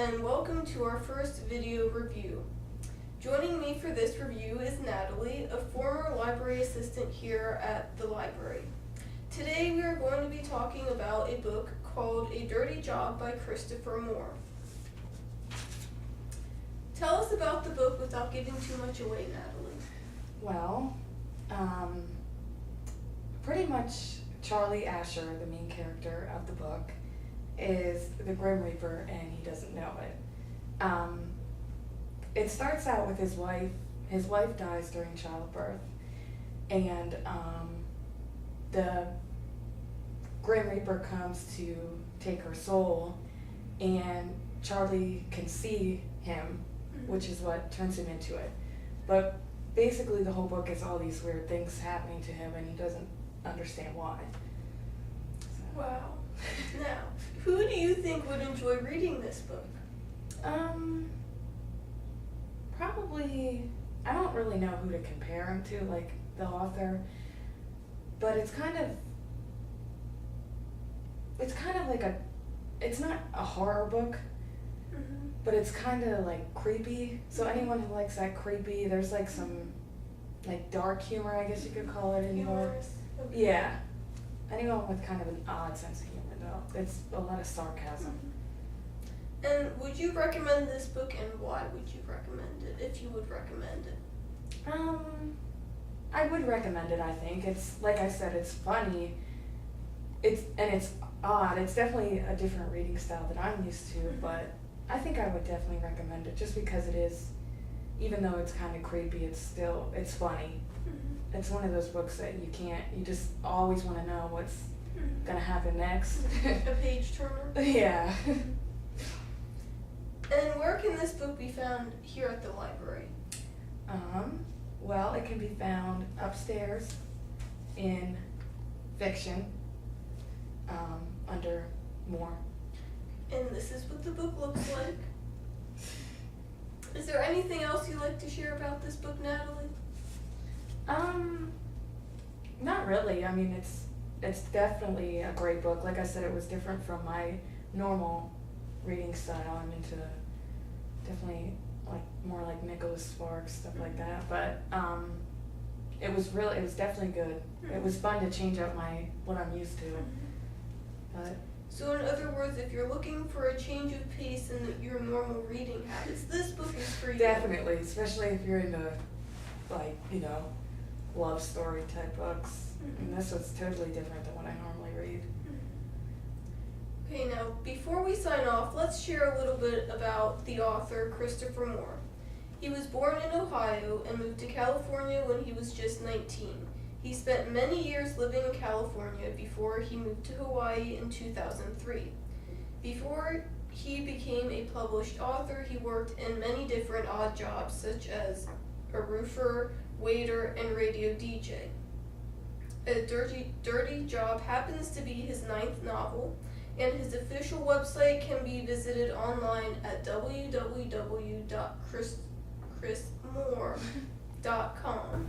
and welcome to our first video review. Joining me for this review is Natalie, a former library assistant here at the library. Today we are going to be talking about a book called A Dirty Job by Christopher Moore. Tell us about the book without giving too much away, Natalie. Well, pretty much Charlie Asher, the main character of the book, is the Grim Reaper and he doesn't know it. It starts out with his wife. His wife dies during childbirth, and the Grim Reaper comes to take her soul, and Charlie can see him, which is what turns him into it. But basically the whole book is all these weird things happening to him and he doesn't understand why. So. Wow. Now, who do you think would enjoy reading this book? Probably, I don't really know who to compare him to, like the author, but it's kind of like it's not a horror book, but it's kind of like creepy. So anyone who likes that creepy, there's like some like dark humor, I guess you could call it anymore. Humorous? Okay. Yeah. Anyone with kind of an odd sense of humor though. It's a lot of sarcasm. And would you recommend this book, and why would you recommend it, if you would recommend it? I would recommend it, I think. It's, like I said, it's funny. It's odd. It's definitely a different reading style than I'm used to, but I think I would definitely recommend it just because it is, even though it's kind of creepy, it's funny. It's one of those books that you just always want to know what's gonna happen next. A page turner? Yeah. And where can this book be found here at the library? Well, it can be found upstairs in fiction, under More. And this is what the book looks like. Is there anything else you'd like to share about this book, Natalie? Not really. I mean, it's definitely a great book. Like I said, it was different from my normal reading style. I'm into definitely more like Nicholas Sparks, stuff like that. But it was definitely good. It was fun to change up what I'm used to. But so in other words, if you're looking for a change of pace in your normal reading habits, this book is for you. Definitely, especially if you're into love story type books. And this was totally different than what I normally read. Okay, now before we sign off, let's share a little bit about the author, Christopher Moore. He was born in Ohio and moved to California when he was just 19. He spent many years living in California before he moved to Hawaii in 2003. Before he became a published author, he worked in many different odd jobs such as a roofer, waiter, and radio DJ. A Dirty Job happens to be his 9th novel, and his official website can be visited online at www.chrismore.com.